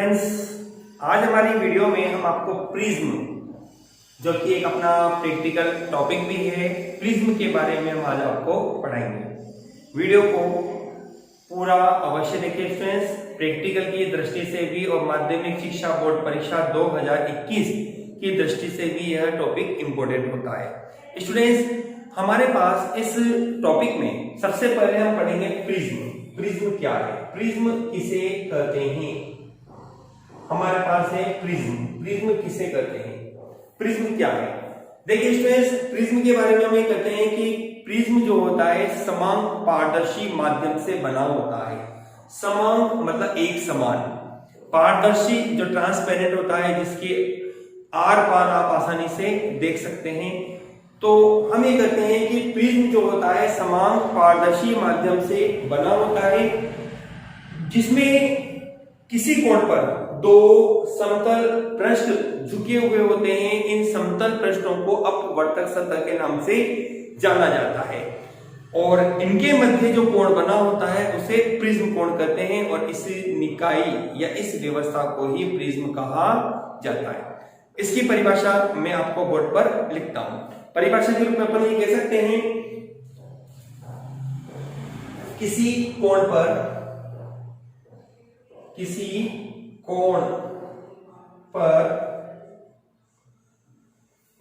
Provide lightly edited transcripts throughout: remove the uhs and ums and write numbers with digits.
Students, आज हमारी video में हम आपको प्रिज्म, जो कि एक अपना प्रैक्टिकल टॉपिक भी है, प्रिज्म के बारे में हम आज आपको पढ़ाएंगे। वीडियो को पूरा अवश्य देखिए स्टूडेंट्स। प्रैक्टिकल की दृष्टि से भी और माध्यमिक शिक्षा बोर्ड परीक्षा 2021 की दृष्टि से भी यह टॉपिक इंपॉर्टेंट होता है। स्टूडेंट्स, हमारे पास इस टॉपिक में सबसे पहले हम पढ़ेंगे प्रिज्म। प्रिज्म क्या है, प्रिज्म किसे कहते हैं। हमारे पास है प्रिज्म। प्रिज्म किसे कहते हैं, प्रिज्म क्या है। देखिए स्टूडेंट्स, प्रिज्म के बारे में हम ये कहते हैं कि प्रिज्म जो होता है समान पारदर्शी माध्यम से बना होता है। समान मतलब एक समान, पारदर्शी जो ट्रांसपेरेंट होता है, जिसके आर पार आप आसानी से देख सकते हैं। तो हम ये कहते हैं कि प्रिज्म जो होता है समान पारदर्शी माध्यम से बना होता है, जिसमें किसी कोण पर दो समतल पृष्ठ झुके हुए होते हैं। इन समतल पृष्ठों को अपवर्तक सतह के नाम से जाना जाता है और इनके मध्य जो कोण बना होता है उसे प्रिज्म कोण कहते हैं और इस निकाय या इस व्यवस्था को ही प्रिज्म कहा जाता है। इसकी परिभाषा मैं आपको बोर्ड पर लिखता हूं। परिभाषा के रूप में अपन ये कह सकते हैं, किसी कोण पर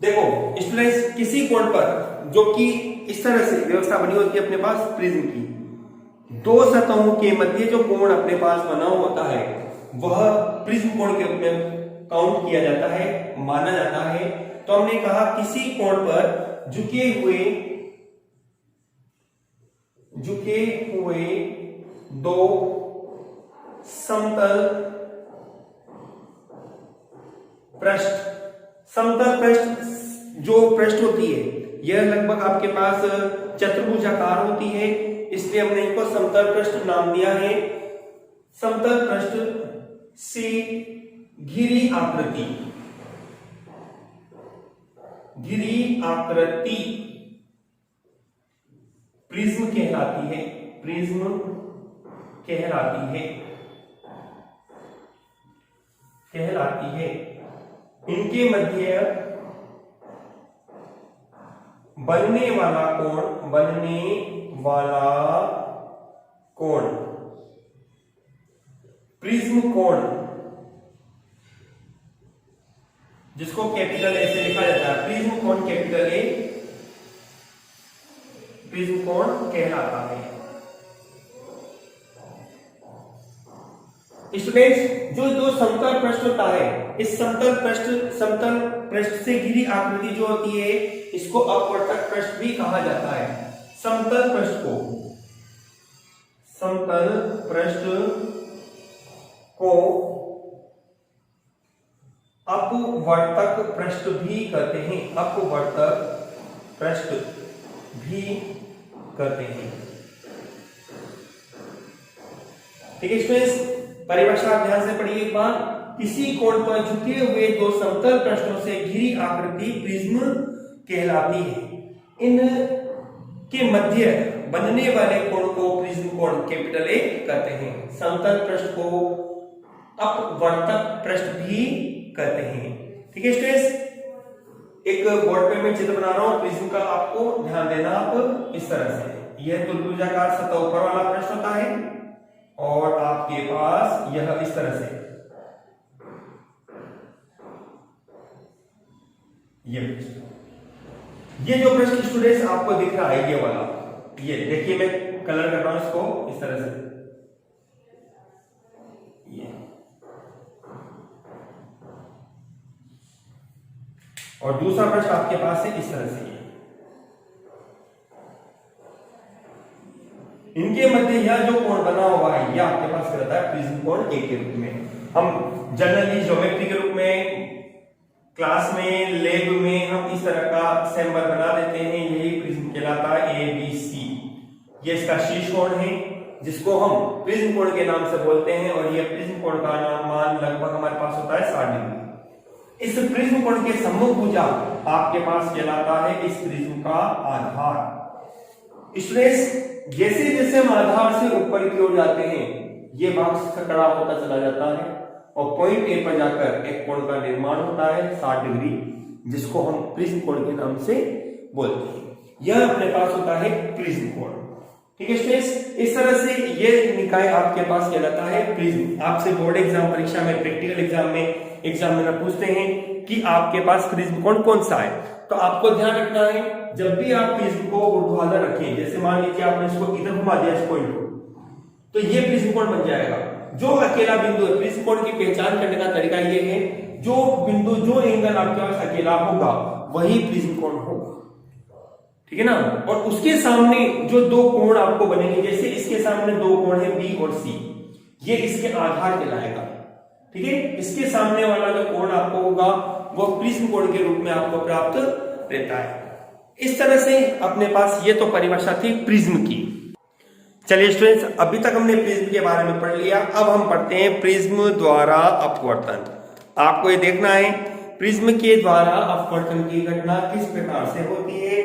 देखो स्टूडेंट्स, किसी कोण पर जो कि इस तरह से व्यवस्था बनी होती है अपने पास प्रिज्म की, दो सतहों के मध्य जो कोण अपने पास बना होता है वह प्रिज्म कोण के रूप में काउंट किया जाता है, माना जाता है। तो हमने कहा किसी कोण पर झुके हुए दो समतल पृष्ठ जो पृष्ठ होती है यह लगभग आपके पास चतुर्भुजाकार होती है, इसलिए हमने इनको समतल पृष्ठ नाम दिया है। समतल पृष्ठ से घिरी आकृति प्रिज्म कहलाती है। प्रिज्म कहलाती है। इनके मध्य बनने वाला कोण प्रिज्म कोण, जिसको कैपिटल ए से लिखा जाता है। प्रिज्म कोण कैपिटल ए प्रिज्म कोण कहलाता है। स्टूडेंट्स, जो दो समतल पृष्ठ होता है, इस समतल पृष्ठ से घिरी आकृति जो होती है इसको अपवर्तक पृष्ठ भी कहा जाता है। समतल पृष्ठ को अपवर्तक पृष्ठ भी कहते हैं। अपवर्तक पृष्ठ भी कहते हैं। ठीक है स्टूडेंट्स, परिभाषा ध्यान से पढ़िए एक बार। किसी कोण पर झुके हुए दो समतल पृष्ठों से घिरी आकृति प्रिज्म कहलाती है। इन के मध्य बनने वाले कोण को प्रिज्म कोण कैपिटल ए कहते हैं। समतल पृष्ठ को अपवर्तक पृष्ठ भी कहते हैं। ठीक है स्टूडेंट्स, एक बोर्ड पे मैं चित्र बना रहा हूं प्रिज्म का, आपको ध्यान देना आप इस तरह से। यह त्रिभुजाकार सतह ऊपर वाला पृष्ठ होता है और आपके पास यह इस तरह से ये जो पृष्ठ स्टूडेंट्स आपको दिख रहा है, ये वाला, ये देखिए मैं कलर कर रहा हूं इसको इस तरह से। ये और दूसरा पृष्ठ आपके पास है इस तरह से। इनके मध्य यह जो कोण बना हुआ है यह आपके पास रहता है प्रिज्म कोण ए के रूप में। हम जनरली ज्योमेट्री के रूप में क्लास में, लैब में हम इस तरह का सिंबल बना देते हैं, यही प्रिज्म कहलाता है। ABC ये इसका शीर्ष कोण है जिसको हम प्रिज्म कोण के नाम से बोलते हैं और यह प्रिज्म कोण का मान लगभग हमारे पास होता है 60 डिग्री। इस प्रिज्म कोण के सम्मुख भुजा आपके पास कहलाता है इस प्रिज्म का आधार। स्टूडेंट्स, जैसे जैसे हम आधार से ऊपर की ओर जाते हैं ये भाग सकड़ा होता चला जाता है और पॉइंट ए पर जाकर एक कोण का निर्माण होता है 60 डिग्री, जिसको हम प्रिज्म कोण के नाम से बोलते हैं। यह अपने पास होता है प्रिज्म कोण। ठीक है स्टूडेंट्स, इस तरह से ये निकाय आपके पास कहलाता है प्रिज्म। आपसे बोर्ड एग्जाम परीक्षा में, प्रैक्टिकल एग्जाम में एग्जामिनर पूछते हैं कि आपके पास प्रिज्म कोण कौन सा है, तो आपको ध्यान रखना है जब भी आप प्रिज्म को ऊर्ध्वाधर रखें, जैसे मान लीजिए आपने इसको इधर घुमा दिया इस पॉइंट को, तो ये प्रिज्म कोण बन जाएगा। जो अकेला बिंदु है, प्रिज्म कोण की पहचान करने का तरीका ये है, जो बिंदु, जो एंगल आपके पास अकेला होगा वही प्रिज्म कोण होगा। ठीक है ना। और उसके सामने जो दो कोण आपको बनेंगे, जैसे इसके सामने दो कोण है बी और सी, ये इसके आधार कहलाएगा। ठीक है, इसके सामने वाला जो कोण आपको होगा वो प्रिज्म कोण के रूप में आपको प्राप्त रहता है। इस तरह से अपने पास ये तो परिभाषा थी प्रिज्म की। चलिए स्टूडेंट्स, अभी तक हमने प्रिज्म के बारे में पढ़ लिया, अब हम पढ़ते हैं प्रिज्म द्वारा अपवर्तन। आपको ये देखना है प्रिज्म के द्वारा अपवर्तन की घटना किस प्रकार से होती है।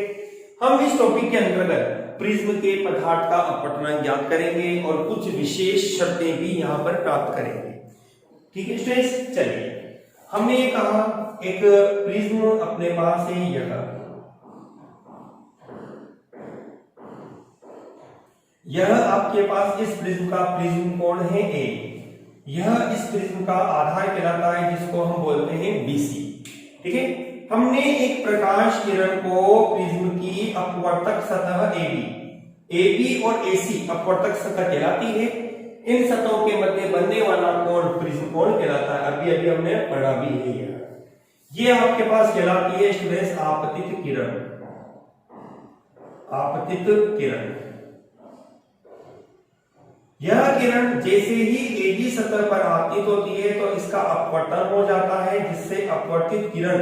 हम इस टॉपिक के अंतर्गत प्रिज्म के पदार्थ का अपवर्तन ज्ञात करेंगे और कुछ विशेष शर्तें भी यहां पर प्राप्त करेंगे। ठीक है स्टूडेंट्स, चलिए हमने ये कहा एक प्रिज्म अपने पास है, यह आपके पास इस प्रिज्म का प्रिज्म कोण है ए, यह इस प्रिज्म का आधार कहलाता है जिसको हम बोलते हैं बीसी। ठीक है, हमने एक प्रकाश किरण को प्रिज्म की अपवर्तक सतह एबी और एसी अपवर्तक सतह कहलाती है। इन सतहों के मध्य बनने वाला कोण प्रिज्म कोण कहलाता है। अभी अभी हमने पढ़ा भी है। ये आपके पास कहलाती है स्टूडेंट्स आपतित किरण। आपतित किरण, यह किरण जैसे ही एबी सतह पर आपतित होती है तो इसका अपवर्तन हो जाता है, जिससे अपवर्तित किरण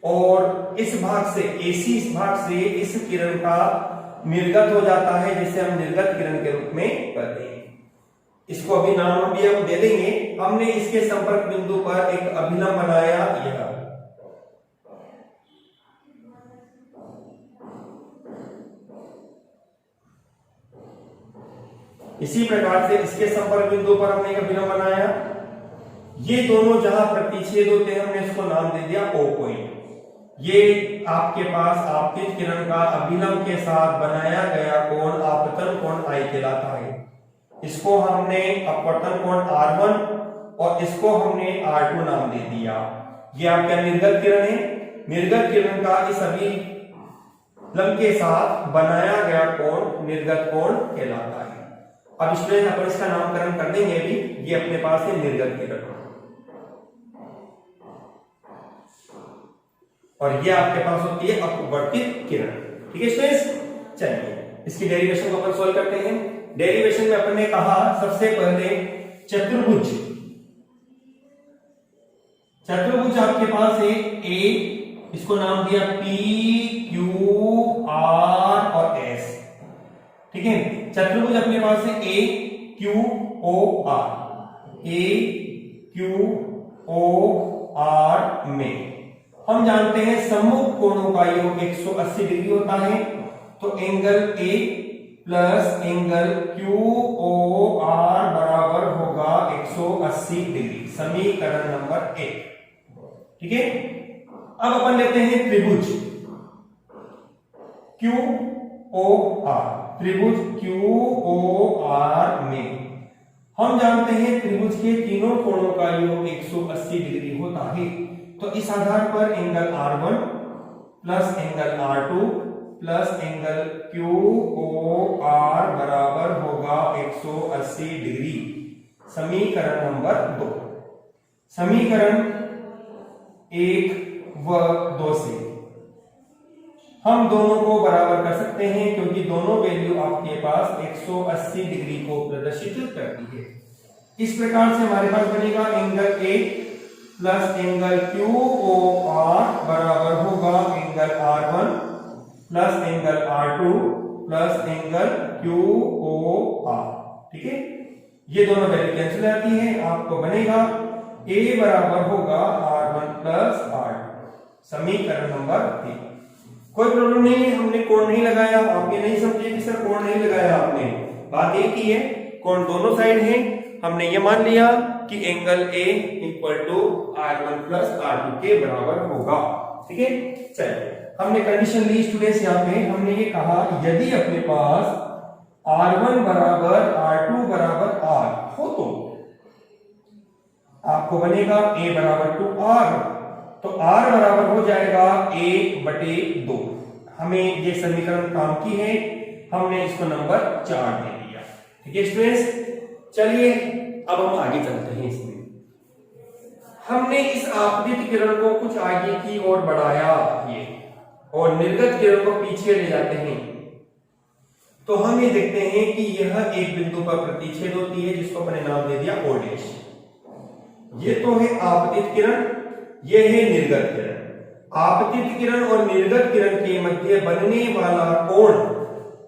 और इस भाग से एसी, इस भाग से इस किरण का निर्गत हो जाता है, जिसे हम निर्गत किरण के रूप में कहते हैं। इसको अभी नाम भी हम दे देंगे। हमने इसके संपर्क बिंदु पर एक अभिलंब बनाया, यह इसी प्रकार से इसके संपर्क बिंदु पर हमने एक अभिलंब बनाया। ये दोनों जहां प्रतिच्छेद होते हैं हमने इसको नाम दे दिया O पॉइंट। ये आपके पास आपतित किरण का अभिलंब के साथ बनाया गया कोण आपतन कोण I कहलाता है। इसको हमने अपवर्तन कोण R1 और इसको हमने R2 नाम दे दिया। ये आपका निर्गत किरण है। निर्गत किरण का इस अभिलंब के साथ बनाया गया कोण निर्गत कोण कहलाता है। अब स्टूडेंट अपन इसका नामकरण कर देंगे अभी। ये अपने पास है निर्गत किरण और ये आपके पास होती है अपवर्तित किरण। ठीक है स्टूडेंट्स, चलिए इसकी डेरिवेशन को अपन सॉल्व करते हैं। डेरिवेशन में अपन ने कहा सबसे पहले चतुर्भुज। चतुर्भुज आपके पास है ए, इसको नाम दिया P, Q, R और S। ठीक है, चतुर्भुज अपने पास है A, Q, O, R। A, Q, O, R में हम जानते हैं सम्मुख कोणों का योग 180 डिग्री होता है, तो angle A plus angle QOR बराबर होगा 180 डिग्री। समीकरण नंबर 1। ठीक है, अब अपन लेते हैं त्रिभुज QOR। त्रिभुज QOR में हम जानते हैं त्रिभुज के तीनों कोणों का योग 180 डिग्री होता है, तो इस आधार पर angle R1 plus angle R2 plus angle QOR बराबर होगा 180 डिग्री। समीकरण नंबर 2। समीकरण 1 व 2 से हम दोनों को बराबर कर सकते हैं, क्योंकि दोनों वैल्यू आपके पास 180 डिग्री को प्रदर्शित करती है। इस प्रकार से हमारे पास बनेगा angle A plus angle QOR बराबर होगा angle R1 plus angle R2 plus angle QOR। ठीक है, ये दोनों वैल्यू कैंसिल आती है, आपको बनेगा A बराबर होगा R1 प्लस R2। समीकरण नंबर 3। कोई प्रॉब्लम नहीं है, हमने कोण नहीं लगाया। आप ये नहीं समझिए कि सर कोण नहीं लगाया आपने, बात एक ही है, कोण दोनों साइड है हमने ये मान लिया कि angle A equal to R1 plus R2 के बराबर होगा। ठीक है, चलिए हमने कंडीशन ली स्टूडेंट्स, यहाँ पे हमने ये कहा यदि अपने पास R1 बराबर R2 बराबर R हो तो आपको बनेगा A बराबर टू R, तो R बराबर हो जाएगा A बटे 2। हमें ये समीकरण काम की है, हमने इसको नंबर 4 दे दिया। ठीक है स्टूडेंट्स, चलिए अब हम आगे चलते हैं। इसमें हमने इस आपतित किरण को कुछ आगे की ओर बढ़ाया ये, और निर्गत किरण को पीछे ले जाते हैं, तो हम ये देखते हैं कि यह एक बिंदु पर प्रतिच्छेद होती है जिसको मैंने नाम दे दिया O डैश। ये तो है आपतित किरण, ये है निर्गत किरण। आपतित किरण और निर्गत किरण के मध्य बनने वाला कोण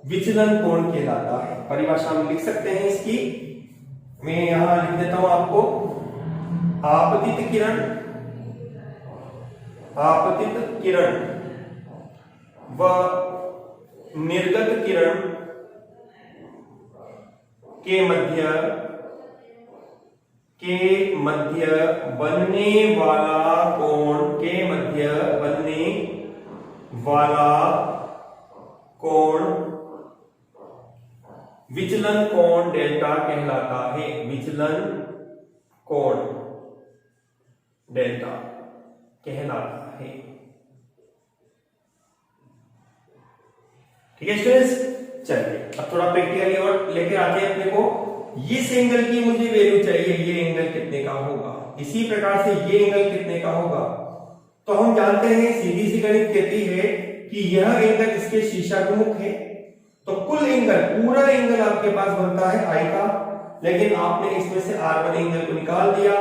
विचलन कोण कहलाता है। परिभाषा हम लिख सकते हैं इसकी, मैं यहां लिख देता हूं आपको। आपतित किरण व निर्गत किरण के मध्य बनने वाला कोण विचलन कोण डेल्टा कहलाता है। विचलन कोण डेल्टा कहलाता है। ठीक है स्टूडेंट्स, चलिए अब थोड़ा प्रैक्टिकली और लेकर आते हैं अपने को। इस एंगल की मुझे वैल्यू चाहिए, ये एंगल कितने का होगा, इसी प्रकार से ये एंगल कितने का होगा। तो हम जानते हैं, सीधी सी गणित कहती है कि यह एंगल इसके शीर्षाभिमुख है, तो कुल एंगल, पूरा एंगल आपके पास बनता है I का, लेकिन आपने इसमें से R1 एंगल को निकाल दिया,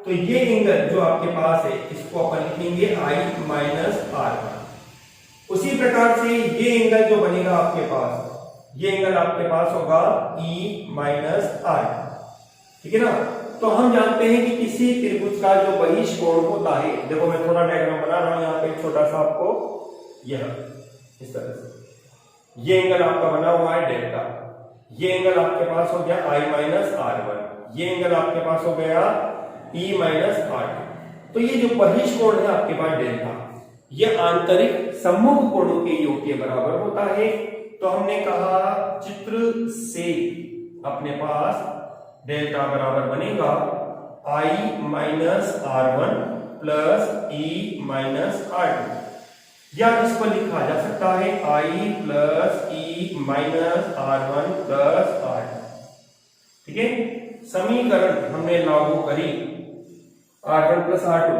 तो ये एंगल जो आपके पास है इसको अपन लिखेंगे I माइनस R1। उसी प्रकार से ये एंगल जो बनेगा आपके पास, ये एंगल आपके पास होगा E माइनस R। ठीक है ना। तो हम जानते हैं कि किसी त्रिभुज का जो बहिष कोण होता है, देखो मैं थोड़ा डायग्राम बना रहा हूं यहाँ पे छोटा सा आपको, यह इस तरह से ये एंगल आपका बना हुआ है डेल्टा, ये एंगल आपके पास हो गया I माइनस R1, ये एंगल आपके पास हो गया E माइनस R2। तो ये जो बहिष कोण है आपके पास डेल्टा, ये आंतरिक सम्मुख कोणों के योग के बराबर होता है। तो हमने कहा चित्र से अपने पास डेल्टा बराबर बनेगा I minus R1 plus E minus R2, या इसको लिखा जा सकता है I plus E minus R1 plus R2। ठीक है, समीकरण हमने लागू करी R1 प्लस R2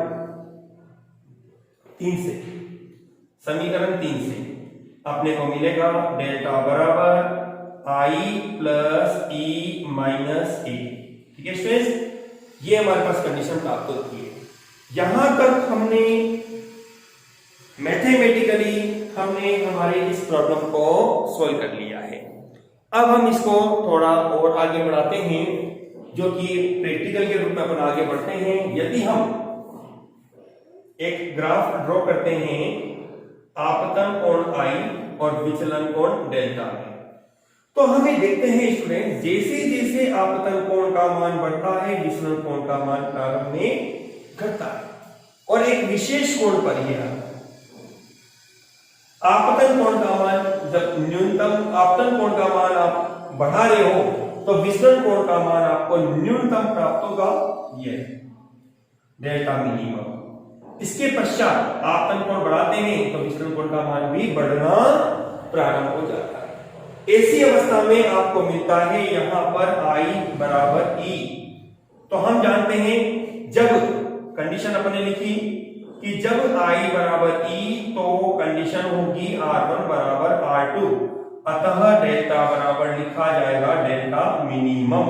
3 से, समीकरण 3 से अपने को मिलेगा डेल्टा बराबर I plus E minus A। ठीक है स्टूडेंट्स, ये हमारे पास कंडीशन प्राप्त होती है। यहां तक हमने मैथमेटिकली हमने हमारे इस प्रॉब्लम को सॉल्व कर लिया है। अब हम इसको थोड़ा और आगे बढ़ाते हैं, जो कि प्रैक्टिकल के रूप में अपन आगे बढ़ते हैं। यदि हम एक ग्राफ ड्रॉ करते हैं आपतन कोण I और विचलन कोण डेल्टा में, तो हमें देखते हैं स्टूडेंट, जैसे जैसे आपतन कोण का मान बढ़ता है विचलन कोण का मान प्रारंभ में घटता है, और एक विशेष कोण पर यह आपतन कोण का मान, जब न्यूनतम आपतन कोण का मान आप बढ़ा रहे हो तो विचलन कोण का मान आपको न्यूनतम प्राप्त होगा, यह डेल्टा मिनिमम। इसके पश्चात आपतन कोण बढ़ाते हैं तो विचलन कोण का मान भी बढ़ना प्रारंभ हो जाता है। ऐसी अवस्था में आपको मिलता है यहां पर I बराबर E। तो हम जानते हैं, जब कंडीशन अपने लिखी कि जब I बराबर E तो कंडीशन होगी R1 बराबर R2, अतः डेल्टा बराबर लिखा जाएगा डेल्टा मिनिमम।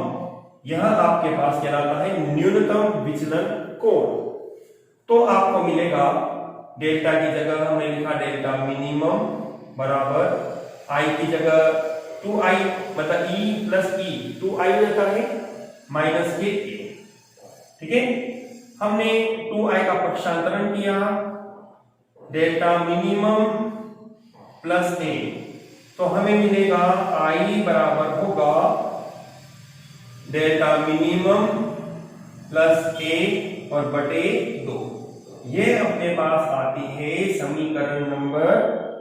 यह आपके पास कहलाता है न्यूनतम विचलन कोण। तो आपको मिलेगा डेल्टा की जगह हमने लिखा डेल्टा मिनिमम बराबर I की जगह 2I, मतलब E प्लस E 2I रहता है माइनस के A। ठीक है, हमने 2I का पक्षांतरण किया, डेल्टा मिनिमम प्लस A, तो हमें मिलेगा I बराबर होगा डेल्टा मिनिमम प्लस ए और बटे 2। ये अपने पास आती है समीकरण नंबर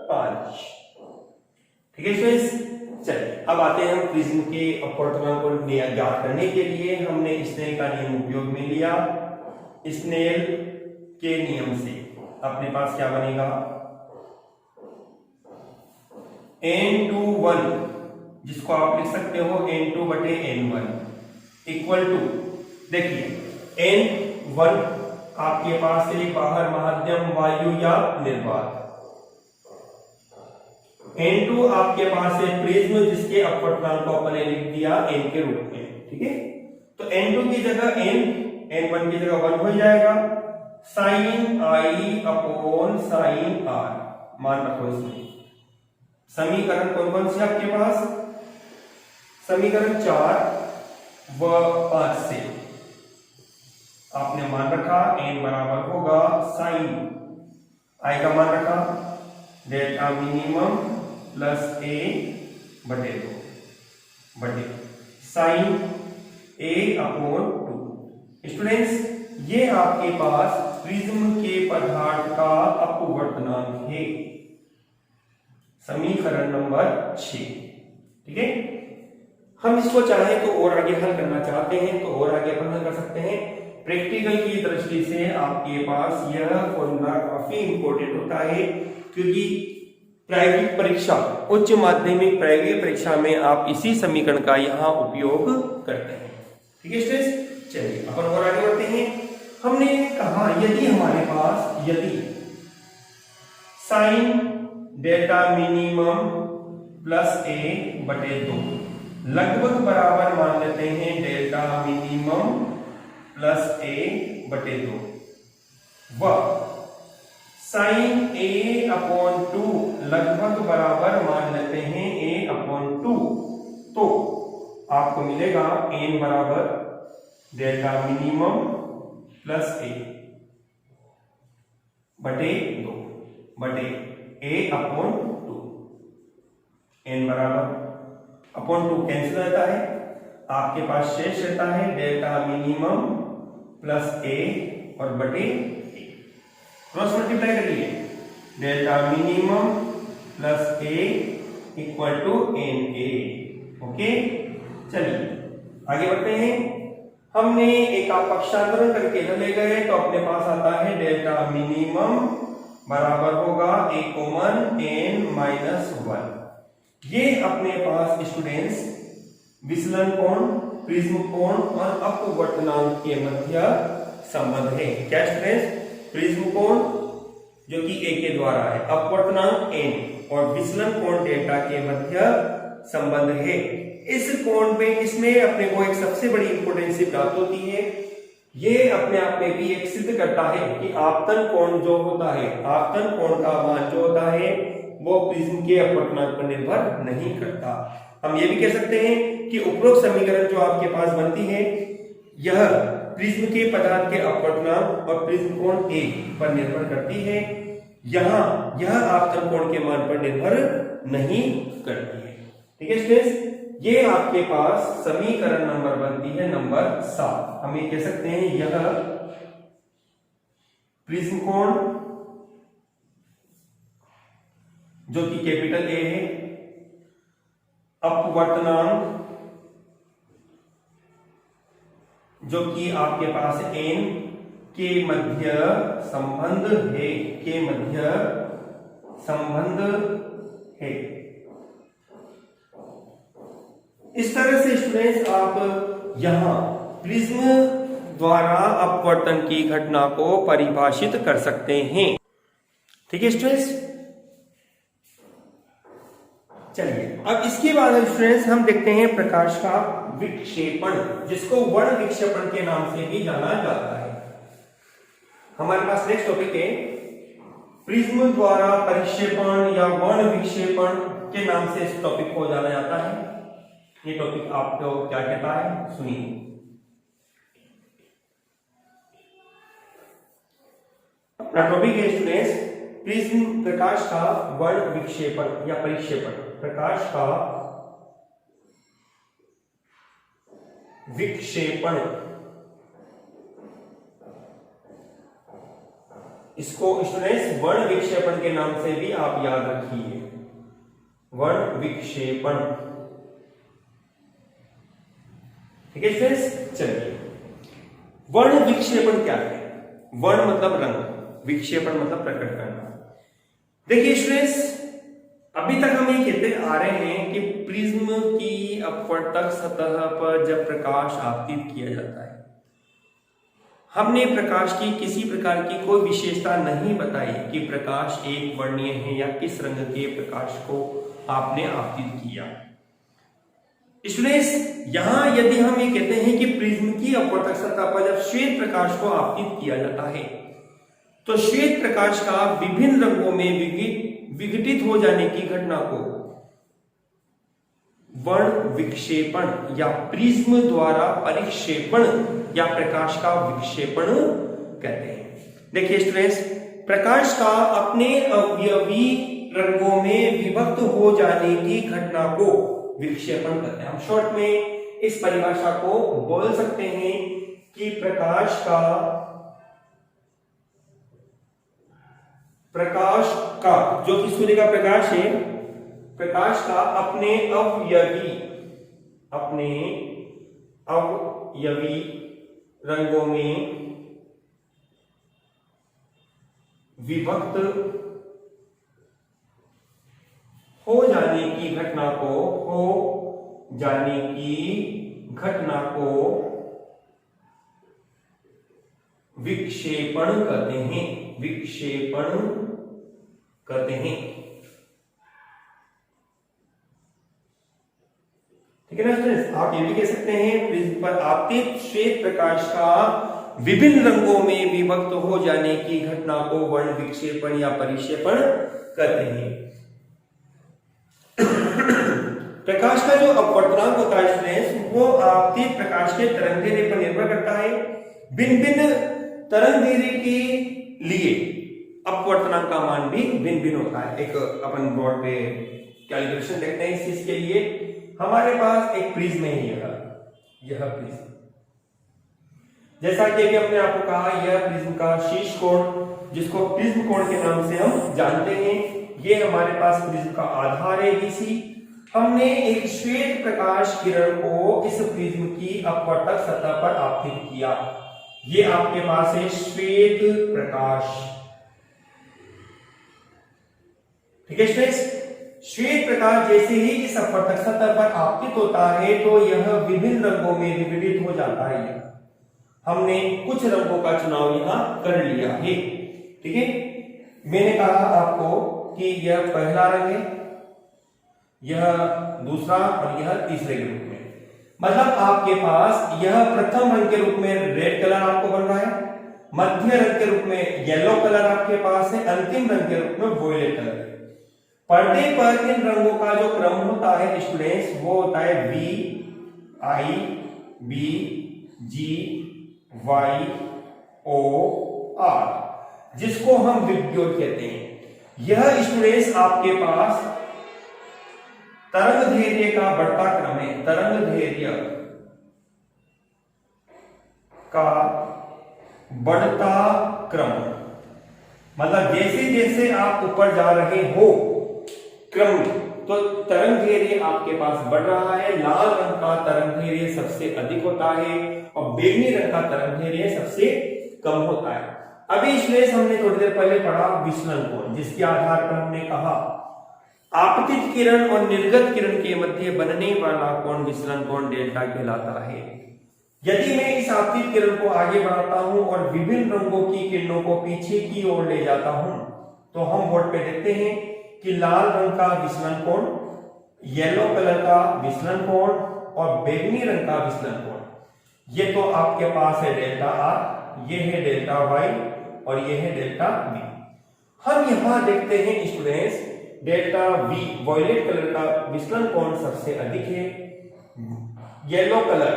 5। ठीक है स्टूडेंट्स, चलिए अब आते हैं हम प्रिज्म के अपवर्तनांक को ज्ञात करने के लिए हमने स्नेल का नियम उपयोग में लिया। स्नेल के नियम से अपने पास क्या बनेगा, n/1 जिसको आप लिख सकते हो n2 बटे n1 इक्वल टू, देखिए n1 आपके पास एक बाहर माध्यम वायु या निर्वात, n2 आपके पास है प्रिज्म जिसके अपवर्तनांक को अपन ने लिख दिया n के रूप में। ठीक है, तो n2 की जगह n1 की जगह 1 हो जाएगा, sine i upon sine r मान रखो इसमें। समीकरण कौन कौन से आपके पास, समीकरण 4 व 5 से आपने मान रखा n बराबर होगा साइन i का मान रखा डेल्टा मिनिमम प्लस a बटे 2 बटे साइन a अपॉन 2। स्टूडेंट्स, ये आपके पास प्रिज्म के पदार्थ का अपवर्तनांक है, समीकरण नंबर 6। ठीक है, हम इसको चाहे तो और आगे हल करना चाहते हैं तो और आगे अपन हल कर सकते हैं। प्रैक्टिकल की दृष्टि से आपके पास यह फॉर्मूला काफी इंपॉर्टेंट होता है, क्योंकि प्रायोगिक परीक्षा, उच्च माध्यमिक प्रायोगिक परीक्षा में आप इसी समीकरण का यहाँ उपयोग करते हैं। ठीक है स्टूडेंट्स, चलिए अपन और आगे बढ़ते हैं। हमने कहा यदि हमारे पास यदि sine delta minimum plus a बटे 2 लगभग बराबर मान लेते हैं डेल्टा मिनिमम प्लस a बटे 2 व साइन a अपॉन 2 लगभग बराबर मान लेते हैं a अपॉन 2, तो आपको मिलेगा n बराबर डेल्टा मिनिमम प्लस a बटे 2 बटे a अपॉन 2। n बराबर अपॉन 2 कैंसिल हो जाता है, आपके पास शेष रहता है डेल्टा मिनिमम प्लस a और बटे क्रॉस मल्टीप्लाई करिए, delta minimum plus a equal to na। Okay, चलिए आगे बढ़ते हैं। हमने एक पक्षांतरण करके ले गए तो अपने पास आता है डेल्टा मिनिमम बराबर होगा a कॉमन n-1। ये अपने पास स्टूडेंट्स विचलन कोण, प्रिज्म कोण और अपवर्तनांक के मध्य संबंध है। क्या स्टूडेंट्स, प्रिज्म कोण जो कि a के द्वारा है, अपवर्तनांक n और विचलन कोण डेल्टा के मध्य संबंध है। इस कोण पे इसमें अपने को एक सबसे बड़ी इंपोर्टेंस प्राप्त होती है। ये अपने आप में भी एक सिद्ध करता है कि आपतन कोण जो होता है, आपतन कोण का मान जो होता है वो प्रिज्म के अपवर्तनांक पर निर्भर नहीं करता। हम ये भी कह सकते हैं कि उपरोक्त समीकरण जो आपके पास बनती है यह प्रिज्म के पदार्थ के अपवर्तनांक और प्रिज्म कोण a पर निर्भर करती है, यहाँ यह आपतन कोण के मान पर निर्भर नहीं करती है। ठीक है स्टूडेंट्स, ये आपके पास समीकरण नंबर बनती है नंबर 7। हम ये कह सकते हैं यह प्रिज्म कोण जो कि कैपिटल A है, अपवर्तनांक जो कि आपके पास n के मध्य संबंध है, के मध्य संबंध है। इस तरह से स्टूडेंट्स आप यहां प्रिज्म द्वारा अपवर्तन की घटना को परिभाषित कर सकते हैं। ठीक है स्टूडेंट्स, चलिए अब इसके बाद स्टूडेंट्स हम देखते हैं प्रकाश का विक्षेपण, जिसको वर्ण विक्षेपण के नाम से भी जाना जाता है। हमारे पास नेक्स्ट टॉपिक है प्रिज्म द्वारा परिक्षेपण या वर्ण विक्षेपण के नाम से इस टॉपिक को जाना जाता है। ये टॉपिक आपको क्या कहता है सुनिए। अपना टॉपिक है स्टूडेंट्स प्रिज्म, प्रकाश का वर्ण विक्षेपण या परिक्षेपण। प्रकाश का विक्षेपण, इसको स्टूडेंट्स वर्ण विक्षेपण के नाम से भी आप याद रखिए, वर्ण विक्षेपण। ठीक है स्टूडेंट्स, चलिए वर्ण विक्षेपण क्या है? वर्ण मतलब रंग, विक्षेपण मतलब प्रकट करना। देखिए स्टूडेंट्स, अभी तक हम ये कहते आ रहे हैं कि प्रिज्म की अपवर्तक सतह पर जब प्रकाश आपतित किया जाता है, हमने प्रकाश की किसी प्रकार की कोई विशेषता नहीं बताई कि प्रकाश एक वर्णीय है या किस रंग के प्रकाश को आपने आपतित किया। स्टूडेंट्स, यहां यदि हम ये कहते हैं कि प्रिज्म की अपवर्तक सतह पर जब श्वेत प्रकाश को आपतित किया जाता है, तो श्वेत प्रकाश का विभिन्न रंगों में विघटित हो जाने की घटना को वर्ण विक्षेपण या प्रिज्म द्वारा परिक्षेपण या प्रकाश का विक्षेपण कहते हैं। देखिए स्टूडेंट्स, प्रकाश का अपने अवयवी रंगों में विभक्त हो जाने की घटना को विक्षेपण कहते हैं। हम शॉर्ट में इस परिभाषा को बोल सकते हैं कि प्रकाश का जो कि सूर्य का प्रकाश है, प्रकाश का अपने अवयवी रंगों में विभक्त हो जाने की घटना को विक्षेपण कहते हैं, विक्षेपण कहते हैं। ठीक है ना स्टूडेंट्स, आप ये भी कह सकते हैं प्रिज्म पर आपतित श्वेत प्रकाश का विभिन्न रंगों में विभक्त हो जाने की घटना को वर्ण विक्षेपण या परिक्षेपण कहते हैं। प्रकाश का जो अपवर्तनांक होता है स्टूडेंट्स, वो आपतित प्रकाश के तरंग दैर्ध्य पर निर्भर करता है। भिन्न भिन्न तरंग दैर्ध्य के लिए अपवर्तनांक का मान भी भिन्न भिन्न होता है। एक अपन बोर्ड पे कैलकुलेशन देखते हैं इस चीज के लिए। हमारे पास एक प्रिज्म है, यह प्रिज्म, जैसा कि अभी हमने आपको कहा, यह प्रिज्म का शीर्ष कोण, जिसको प्रिज्म कोण के नाम से हम जानते हैं, ये हमारे पास प्रिज्म का आधार है BC। हमने एक श्वेत प्रकाश किरण को इस प्रिज्म की अपवर्तक सतह पर आपतित किया। ये आपके पास है श्वेत प्रकाश। ठीक है स्टूडेंट्स, श्वेत प्रकाश जैसे ही इस अपवर्तक सतह पर आपतित होता है तो यह विभिन्न रंगों में विघटित हो जाता है। हमने कुछ रंगों का चुनाव यहां कर लिया है। ठीक है, मैंने कहा आपको कि यह पहला रंग है, यह दूसरा और यह तीसरे के रूप में। मतलब आपके पास यह प्रथम रंग के रूप में रेड कलर आपको बन रहा है, मध्य रंग के रूप में येलो कलर आपके पास है, अंतिम रंग के रूप में वोयलेट कलर है। पर्दे पर इन रंगों का जो क्रम होता है स्टूडेंट्स, वो होता है VI B G Y O R, जिसको हम विद्युत कहते हैं। यह स्टूडेंट्स आपके पास तरंग दैर्ध्य का बढ़ता क्रम है, तरंग दैर्ध्य का बढ़ता क्रम। मतलब जैसे जैसे आप ऊपर जा रहे हो क्रम, तो तरंग दैर्ध्य आपके पास बढ़ रहा है। लाल रंग का तरंग दैर्ध्य सबसे अधिक होता है और बैंगनी रंग का तरंग दैर्ध्य सबसे कम होता है। अभी इसलिए हमने थोड़ी देर पहले पढ़ा विचलन कोण, जिसके आधार पर हमने कहा आपतित किरण और निर्गत किरण के मध्य बनने वाला कोण विचलन कोण डेल्टा कहलाता है। यदि मैं इस आपतित किरण को आगे बढ़ाता हूं और विभिन्न रंगों की किरणों को पीछे की ओर ले जाता हूं, तो हम बोर्ड पे देखते हैं कि लाल रंग का विचलन कोण, येलो कलर का विचलन कोण और बैंगनी रंग का विचलन कोण, ये तो आपके पास है डेल्टा R, ये है डेल्टा Y और ये है डेल्टा V। हम यहां देखते हैं students, delta V violet colour का विचलन कोण सबसे अधिक है। येलो कलर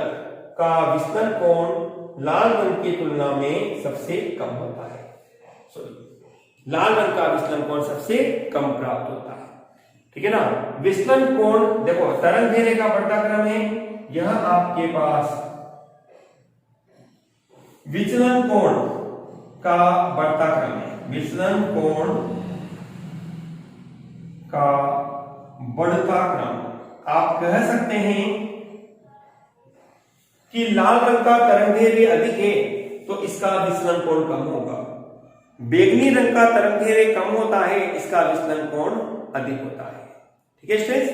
का विचलन कोण लाल रंग की तुलना में सबसे कम होता है। लाल रंग का विचलन कोण सबसे कम प्राप्त होता है। ठीक है ना। विचलन कोण देखो, तरंग दैर्ध्य का बढ़ता क्रम है, यह आपके पास विचलन कोण का बढ़ता क्रम है, विचलन कोण का बढ़ता क्रम। आप कह सकते हैं कि लाल रंग का तरंगदैर्घ्य अधिक है तो इसका विचलन कोण कम होगा, बैंगनी रंग का तरंगदैर्घ्य कम होता है, इसका विचलन कोण अधिक होता है। ठीक है स्टूडेंट्स,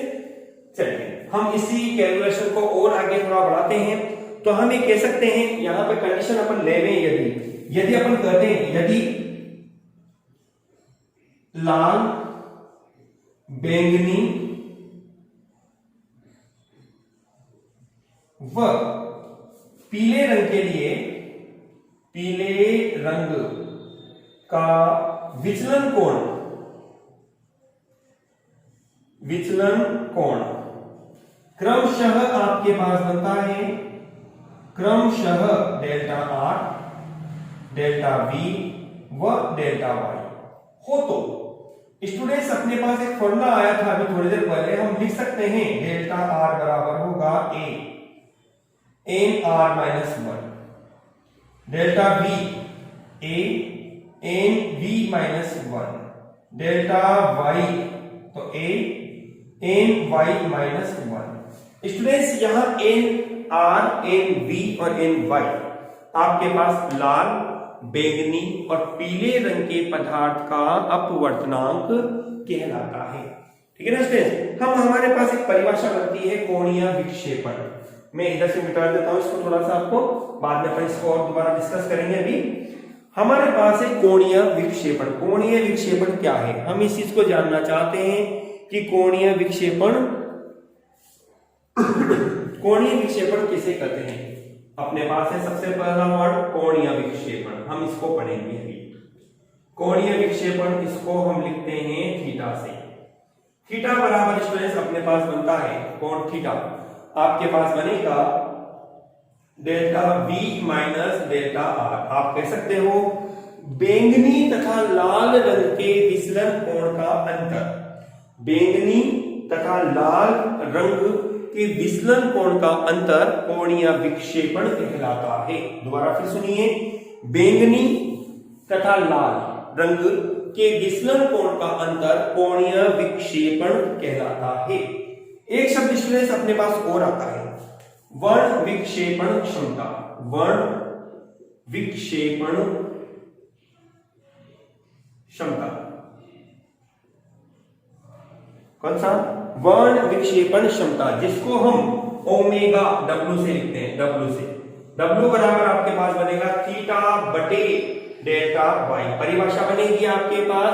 चलिए हम इसी कैलकुलेशन को और आगे थोड़ा बढ़ाते हैं। तो हम ये कह सकते हैं, यहां पे कंडीशन अपन ले लें, यदि अपन कहते हैं यदि लाल, बैंगनी व पीले रंग के लिए, पीले रंग का विचलन कोण क्रमशः आपके पास बनता है, क्रमशः डेल्टा आर, डेल्टा वी व डेल्टा वाई हो। तो स्टूडेंट्स अपने पास एक फॉर्मूला आया था अभी थोड़ी देर पहले, हम लिख सकते हैं डेल्टा आर बराबर होगा A N R minus 1, delta V A N V minus 1, delta Y तो A N Y minus 1। Students यहां एन आर, एन वी और एन वाई आपके पास लाल, बैंगनी और पीले रंग के पदार्थ का अपवर्तनांक कहलाता है। ठीक है ना स्टूडेंट्स, हमारे पास एक परिभाषा बनती है कोणीय विक्षेपण। मैं इधर से मिटा देता हूं इसको थोड़ा सा, आपको बाद में अपन इसको और दोबारा डिस्कस करेंगे। अभी हमारे पास है कोणीय विक्षेपण। कोणीय विक्षेपण क्या है, हम इस चीज को जानना चाहते हैं कि कोणीय विक्षेपण किसे कहते हैं। अपने पास है सबसे पहला वर्ड कोणीय विक्षेपण, हम इसको पढ़ेंगे अभी। कोणीय विक्षेपण इसको हम लिखते हैं थीटा से। थीटा बराबर स्टूडेंट्स अपने पास बनता है कोण थीटा, आपके पास बनेगा delta V minus delta are. आप कह सकते हो बैंगनी तथा लाल रंग के विचलन कोण का अंतर, बैंगनी तथा लाल रंग के विचलन कोण का अंतर कोणीय विक्षेपण कहलाता है। दोबारा फिर सुनिए, बैंगनी तथा लाल रंग के विचलन कोण का अंतर कोणीय विक्षेपण कहलाता है। एक शब्द स्टूडेंट्स अपने पास और आता है, वर्ण विक्षेपण क्षमता। वर्ण विक्षेपण क्षमता कौन सा, वर्ण विक्षेपण क्षमता, जिसको हम ओमेगा डब्ल्यू से लिखते हैं, डब्ल्यू से। डब्ल्यू बराबर आपके पास बनेगा थीटा बटे डेल्टा वाई। परिभाषा बनेगी आपके पास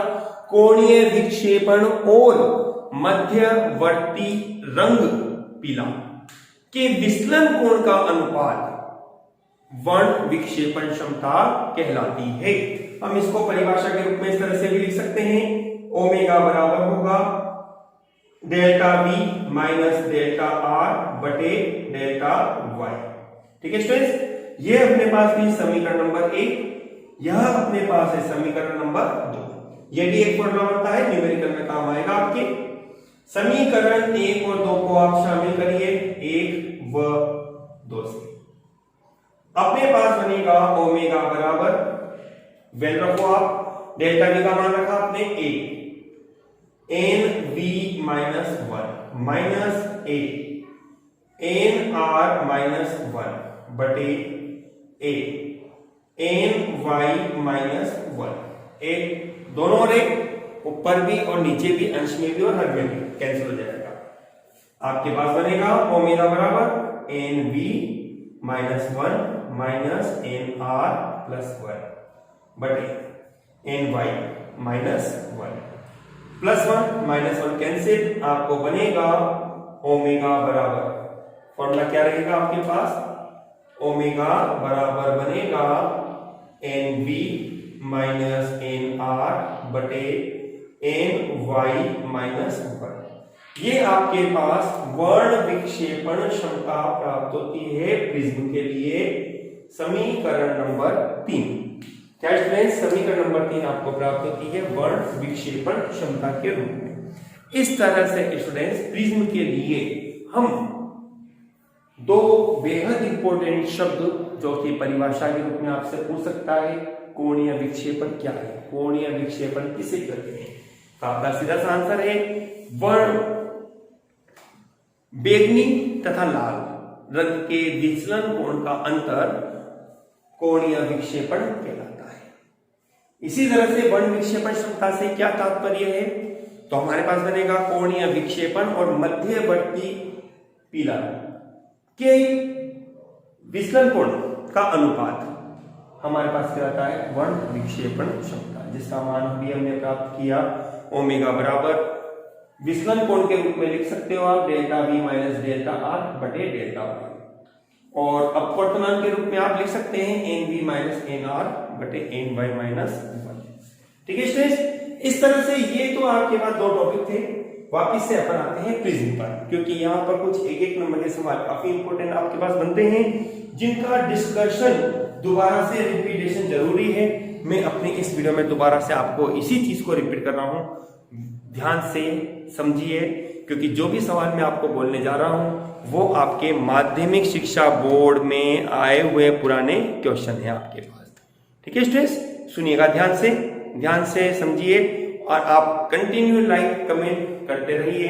कोणीय विक्षेपण और मध्यवर्ती रंग पीला के विचलन कोण का अनुपात वर्ण विक्षेपण क्षमता कहलाती है। हम इसको परिभाषा के रूप में इस तरह से भी लिख सकते हैं, ओमेगा बराबर होगा delta V minus delta R बटे डेल्टा वाई। ठीक है स्टूडेंट्स, ये अपने पास भी समीकरण नंबर 1, यह अपने पास है समीकरण नंबर 2। ये भी एक फॉर्मूला बनता है, न्यूमेरिकल में काम आएगा आपके। समीकरण 1 और 2 को आप शामिल करिए 1 व 2 से। अपने पास बनेगा ओमेगा बराबर, वेल रखो आप, डेल्टा वी का मान रखा आपने 1, एन वी माइनस 1 माइनस ए एन आर माइनस 1 बटे ए एन वाई माइनस 1। एक दोनों और एक ऊपर भी और नीचे भी, अंश में भी और हर में भी कैंसिल हो जाएगा। आपके पास बनेगा ओमेगा बराबर N V minus 1 minus N R plus 1 बटे N Y minus 1 plus 1 minus 1 cancel, आपको बनेगा ओमेगा बराबर, फॉर्मूला क्या रहेगा आपके पास, ओमेगा बराबर बनेगा N V minus N R बटे एन वाई माइनस 1। ये आपके पास वर्ण विक्षेपण क्षमता प्राप्त होती है प्रिज्म के लिए। समीकरण नंबर 3, क्या स्टूडेंट्स, समीकरण नंबर 3 आपको प्राप्त होती है वर्ण विक्षेपण क्षमता के रूप में। इस तरह से स्टूडेंट्स प्रिज्म के लिए हम दो बेहद इंपॉर्टेंट शब्द जो कि परिभाषा के रूप में आपसे पूछ सकता है, कोणीय विक्षेपण क्या है, कोणीय विक्षेपण किसे कहते हैं। तो आपका सीधा सा आंसर है वर्ण बैंगनी तथा लाल रंग के विचलन कोण का अंतर कोणीय विक्षेपण कहलाता है। इसी तरह से वर्ण विक्षेपण क्षमता से क्या तात्पर्य है, तो हमारे पास बनेगा कोणीय विक्षेपण और मध्यवर्ती पीला के विचलन कोण का अनुपात हमारे पास क्या आता है, वर्ण विक्षेपण क्षमता, जिसका मान अभी हमने प्राप्त किया ओमेगा बराबर विचलन कोण के रूप में लिख सकते हो आप delta V minus delta R बटे डेल्टा वाई, और अपवर्तनांक के रूप में आप लिख सकते हैं N V minus N R बटे एन वाई माइनस वन। ठीक है स्टूडेंट्स, इस तरह से ये तो आपके पास दो टॉपिक थे। वापिस से अपन आते हैं प्रिज्म पर, क्योंकि यहाँ पर कुछ एक एक नंबर के सवाल काफी इंपोर्टेंट आपके पास बनते हैं, जिनका डिस्कशन दोबारा से रिपीटेशन जरूरी है। मैं अपने इस वीडियो में दोबारा से आपको इसी चीज को रिपीट कर रहा हूँ, ध्यान से समझिए, क्योंकि जो भी सवाल मैं आपको बोलने जा रहा हूं वो आपके माध्यमिक शिक्षा बोर्ड में आए हुए पुराने क्वेश्चन है आपके पास। ठीक है स्टूडेंट्स, सुनिएगा ध्यान से समझिए, और आप कंटिन्यू लाइक कमेंट करते रहिए।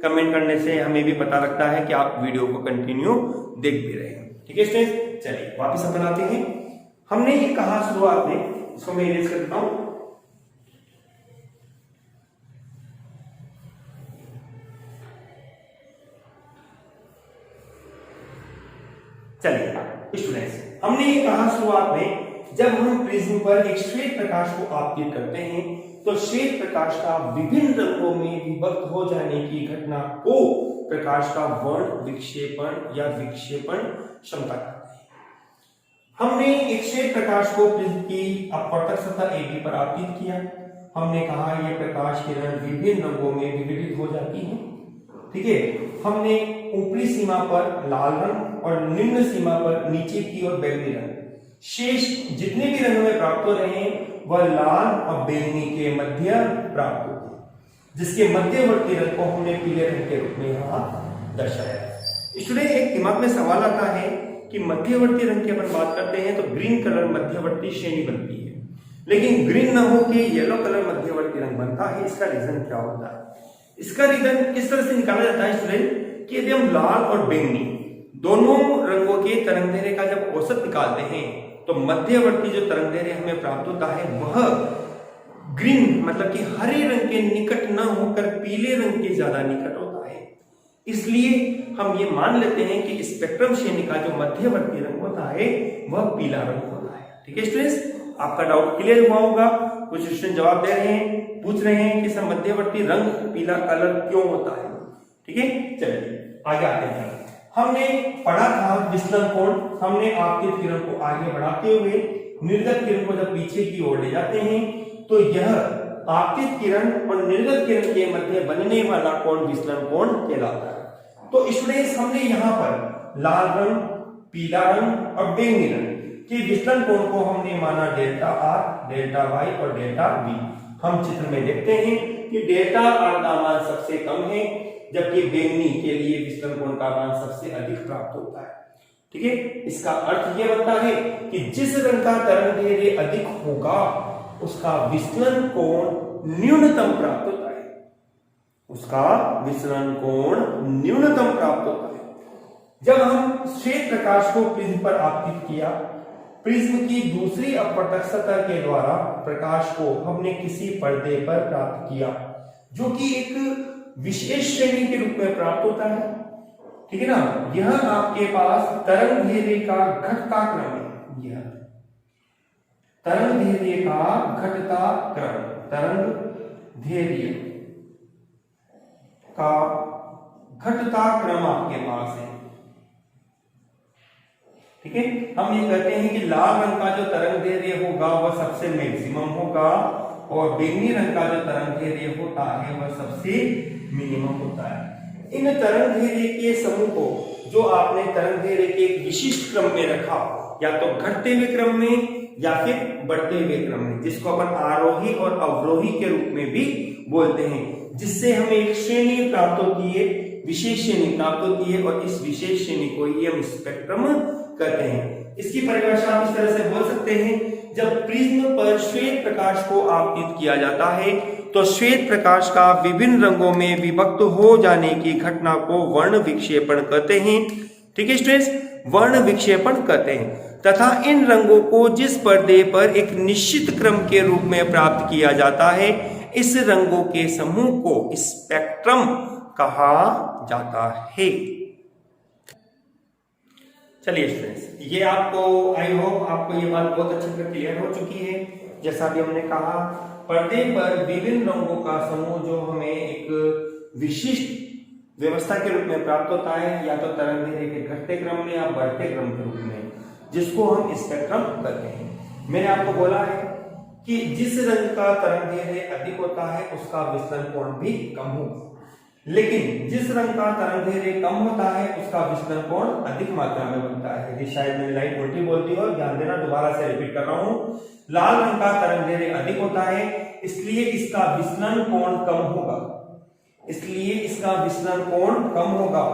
कमेंट करने से हमें भी पता लगता है कि आप वीडियो को कंटिन्यू देख भी रहे हैं। ठीक है स्टूडेंट्स, चलिए वापस अपन आते हैं। हमने ये कहा शुरुआत में, इसको मैं इरेज कर देता हूं। चलिए स्टूडेंट्स, हमने ये कहा शुरुआत में, जब हम प्रिज्म पर एक श्वेत प्रकाश को आपतित करते हैं तो श्वेत प्रकाश का विभिन्न रंगों में विभक्त हो जाने की घटना को प्रकाश का वर्ण विक्षेपण या विक्षेपण क्षमता कहते हैं। हमने एक श्वेत प्रकाश को प्रिज्म की अपवर्तक सतह AB पर आपतित किया। हमने कहा यह प्रकाश किरण विभिन्न रंगों में विघटित हो जाती है। ठीक है, हमने ऊपरी सीमा पर लाल रंग और निम्न सीमा पर नीचे की ओर बैंगनी रंग, शेष जितने भी रंग में प्राप्त हो रहे हैं वह लाल और बैंगनी के मध्य प्राप्त होते, जिसके मध्यवर्ती रंग को हमने पीले रंग के रूप में यहाँ दर्शाया। स्टूडेंट, एक दिमाग में सवाल आता है कि मध्यवर्ती रंग की अपन बात करते हैं तो ग्रीन कलर मध्यवर्ती श्रेणी बनती है, लेकिन ग्रीन न हो के येलो कलर मध्यवर्ती रंग बनता है। इसका रीजन क्या होता है? इसका रीजन इस तरह से निकाला जाता है स्टूडेंट कि यदि हम लाल और बैंगनी दोनों रंगों के तरंगदैर्घ्य का जब औसत निकालते हैं तो मध्यवर्ती जो तरंगदैर्घ्य हमें प्राप्त होता है वह ग्रीन मतलब कि हरे रंग के निकट न होकर पीले रंग के ज्यादा निकट होता है। इसलिए हम ये मान लेते हैं कि स्पेक्ट्रम श्रेणी का जो मध्यवर्ती रंग होता है वह पीला रंग होता है। ठीक है स्टूडेंट्स, आपका डाउट क्लियर हुआ होगा। कुछ स्टूडेंट जवाब दे रहे हैं, पूछ रहे हैं कि सर मध्यवर्ती रंग पीला कलर क्यों होता है। ठीक है, चलिए आगे आते हैं। हमने पढ़ा था विचलन कोण, हमने आपतित किरण को आगे बढ़ाते हुए निर्गत किरण को जब पीछे की ओर ले जाते हैं तो यह आपतित किरण और निर्गत किरण के मध्य बनने वाला कोण विचलन कोण कहलाता है। तो स्टूडेंट्स, हमने यहाँ पर लाल रंग, पीला रंग और बैंगनी रंग के विचलन कोण को हमने माना डेल्टा आर, डेल्टा वाई और डेल्टा वी। हम चित्र में देखते हैं कि डेल्टा आर का मान सबसे कम है, जबकि बैंगनी के लिए विचलन कोण का मान सबसे अधिक प्राप्त होता है। ठीक है, इसका अर्थ यह बनता है कि जिस रंग का तरंगदैर्घ्य अधिक होगा उसका विचलन कोण न्यूनतम प्राप्त होता है, उसका विचलन कोण न्यूनतम प्राप्त होता है। जब हम श्वेत प्रकाश को प्रिज्म पर आपतित किया, प्रिज्म की दूसरी अपवर्तक सतह के द्वारा प्रकाश को हमने किसी पर्दे पर प्राप्त किया जो कि एक विशेष श्रेणी के रूप में प्राप्त होता है। ठीक है ना, यह आपके पास तरंगदैर्घ्य का घटता क्रम है। यह तरंगदैर्घ्य का घटता क्रम, तरंगदैर्घ्य का घटता क्रम आपके पास है। ठीक है, हम ये कहते हैं कि लाल रंग का जो तरंगदैर्घ्य होगा वह सबसे मैक्सिमम होगा और बैंगनी रंग का जो तरंगदैर्घ्य होता है वह सबसे मिनिमम होता है। इन तरंगदैर्घ्य के समूह को जो आपने तरंगदैर्घ्य के एक विशिष्ट क्रम में रखा, या तो घटते हुए क्रम में या फिर बढ़ते हुए क्रम में, जिसको अपन आरोही और अवरोही के रूप में भी बोलते हैं, जिससे हमें एक श्रेणी प्राप्त होती है विशेष श्रेणी प्राप्त होती है और इस विशेष श्रेणी को ही हम स्पेक्ट्रम कहते हैं। इसकी परिभाषा आप इस तरह से बोल सकते हैं, जब प्रिज्म पर श्वेत प्रकाश को आपतित किया जाता है तो श्वेत प्रकाश का विभिन्न रंगों में विभक्त हो जाने की घटना को वर्ण विक्षेपण कहते हैं। ठीक है स्टूडेंट्स, वर्ण विक्षेपण कहते हैं। तथा इन रंगों को जिस पर्दे पर एक निश्चित क्रम के रूप में प्राप्त किया जाता है, इस रंगों के समूह को स्पेक्ट्रम कहा जाता है। चलिए स्टूडेंट्स, ये आपको आई होप आपको ये बात बहुत अच्छी तरह क्लियर हो चुकी है। जैसा भी हमने कहा, पर्दे पर विभिन्न रंगों का समूह जो हमें एक विशिष्ट व्यवस्था के रूप में प्राप्त होता है, या तो तरंग दैर्ध्य के घटते क्रम में या बढ़ते क्रम के रूप में, जिसको हम स्पेक्ट्रम कहते हैं। मैंने आपको बोला है कि जिस रंग का तरंग दैर्ध्य अधिक होता है उसका विचलन कोण भी कम होगा, लेकिन जिस रंग का तरंग दैर्ध्य कम होता है उसका विचलन कोण अधिक मात्रा में बनता है। यदि शायद मैंने लाइन उल्टी बोल दी हो, ध्यान देना, दोबारा से रिपीट कर रहा हूं। लाल रंग का तरंग दैर्ध्य अधिक होता है, इसलिए इसका विचलन कोण कम होगा, इसलिए इसका विचलन कोण कम होगा।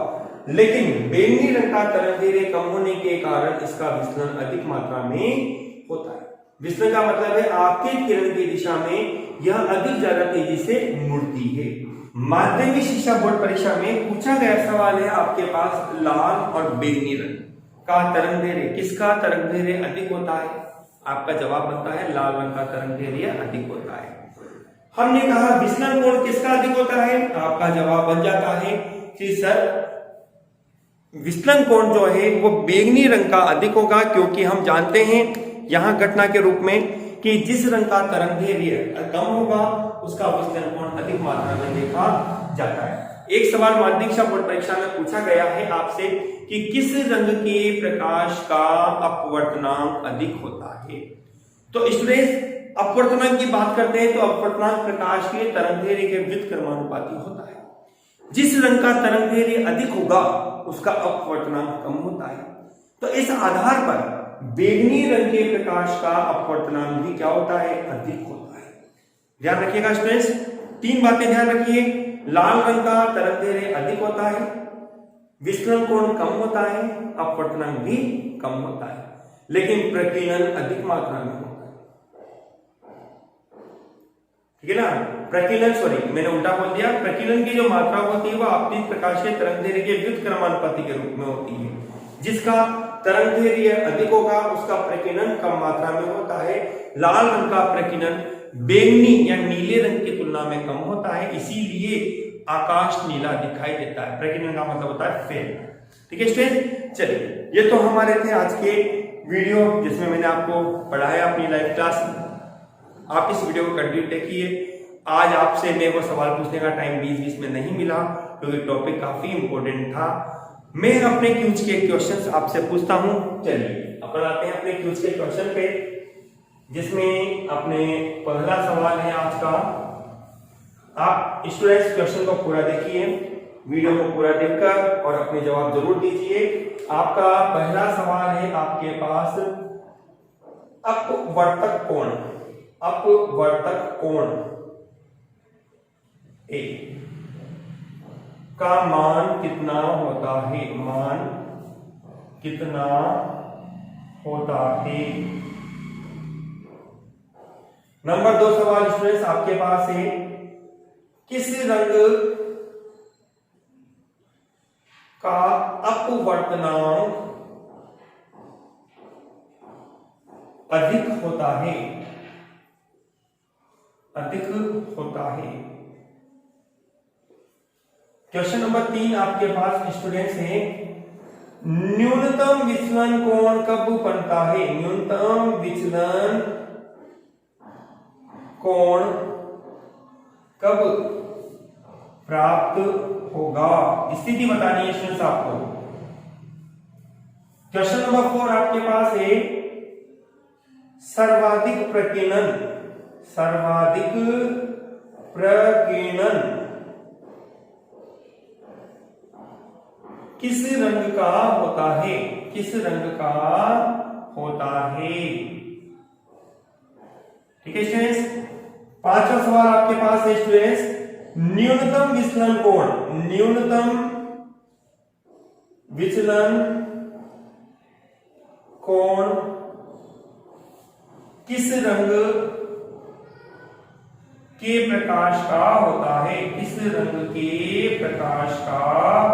लेकिन बैंगनी रंग का तरंग दैर्ध्य कम होने के कारण इसका विचलन अधिक मात्रा में होता है। विचलन का मतलब है आपतित किरण की दिशा में यह अधिक ज्यादा तेजी से मुड़ती है। माध्यमिक शिक्षा बोर्ड परीक्षा में पूछा गया सवाल है आपके पास, लाल और बैंगनी रंग का तरंग दैर्ध्य, किसका तरंग दैर्ध्य अधिक होता है? आपका जवाब बनता है लाल रंग का तरंग दैर्ध्य अधिक होता है। हमने कहा विचलन कोण किसका अधिक होता है? आपका जवाब बन जाता है कि सर विचलन कोण जो है वो बैंगनी रंग का अधिक होगा, क्योंकि हम जानते हैं यहां घटना के रूप में कि जिस रंग का तरंग दैर्ध्य कम होगा उसका विचलन कोण अधिक मात्रा में देखा जाता है। एक सवाल माध्यमिक शिक्षा बोर्ड परीक्षा में पूछा गया है आपसे कि किस रंग के प्रकाश का अपवर्तनांक अधिक होता है। तो स्टूडेंट्स, अपवर्तनांक की बात करते हैं तो अपवर्तनांक प्रकाश के तरंग दैर्ध्य के व्युत्क्रमानुपाती होता है। जिस रंग का तरंग दैर्ध्य अधिक होगा उसका अपवर्तनांक कम होता है। तो इस आधार पर बैंगनी रंग के प्रकाश का अपवर्तनांक भी क्या होता है? अधिक होता है। ध्यान रखिएगा स्टूडेंट्स, तीन बातें ध्यान रखिए। लाल रंग का तरंग दैर्ध्य अधिक होता है, विचलन कोण कम होता है, अपवर्तनांक भी कम होता है, लेकिन प्रकीर्णन अधिक मात्रा में होता है। ठीक है ना? प्रकीर्णन, सॉरी मैंने उल्टा बोल दिया, प्रकीर्णन की जो मात्रा होती है वह आपतित प्रकाश के तरंग दैर्ध्य के व्युत्क्रमानुपाती के रूप में होती है। जिसका तरंग दैर्ध्य अधिक होगा उसका प्रकीर्णन कम मात्रा में होता है। लाल रंग का प्रकीर्णन बैंगनी या नीले रंग की तुलना में कम होता है, इसीलिए आकाश नीला दिखाई देता है। प्रकीर्णन का मतलब होता है फेल। ठीक है स्टूडेंट, चलिए ये तो हमारे थे आज के वीडियो जिसमें मैंने आपको पढ़ाया अपनी लाइव क्लास में। आप इस वीडियो को कंटिन्यू देखिए। आज आपसे मेरे को सवाल पूछने का टाइम बीच में नहीं मिला क्योंकि टॉपिक काफी इंपॉर्टेंट था। मैं अपने क्यूज के क्वेश्चंस आपसे पूछता हूं। चलिए अपन आते हैं अपने क्यूज के क्वेश्चन पे, जिसमें अपने पहला सवाल है आज का। आप स्टूडेंट्स क्वेश्चन को पूरा देखिए, वीडियो को पूरा देखकर और अपने जवाब जरूर दीजिए। आपका पहला सवाल है आपके पास, अपवर्तक कोण, अपवर्तक कोण ए का मान कितना होता है? मान कितना होता है? नंबर 2 सवाल स्टूडेंट्स आपके पास है, किस रंग का अपवर्तनांक अधिक होता है? अधिक होता है। क्वेश्चन नंबर 3 आपके पास स्टूडेंट्स है, न्यूनतम विचलन कोण कब बनता है? न्यूनतम विचलन कोण कब प्राप्त होगा? स्थिति बतानी है स्टूडेंट्स आपको। क्वेश्चन नंबर 4 आपके पास है, सर्वाधिक प्रकीर्णन, सर्वाधिक प्रकीर्णन किस रंग का होता है? किस रंग का होता है? ठीक है स्टूडेंट्स। 5वां सवाल आपके पास है स्टूडेंट्स, न्यूनतम विचलन कोण, न्यूनतम विचलन कोण किस रंग के प्रकाश का होता है? किस रंग के प्रकाश का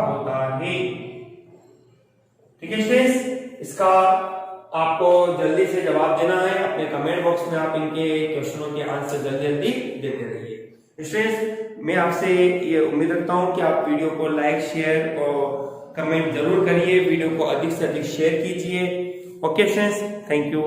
होता है? ठीक है स्टूडेंट्स, इसका आपको जल्दी से जवाब देना है। अपने कमेंट बॉक्स में आप इनके क्वेश्चनों के आंसर जल्दी जल्दी देते रहिए। स्टूडेंट्स, मैं आपसे ये उम्मीद रखता हूं कि आप वीडियो को लाइक, शेयर और कमेंट जरूर करिए। वीडियो को अधिक से अधिक शेयर कीजिए। Okay students, thank you.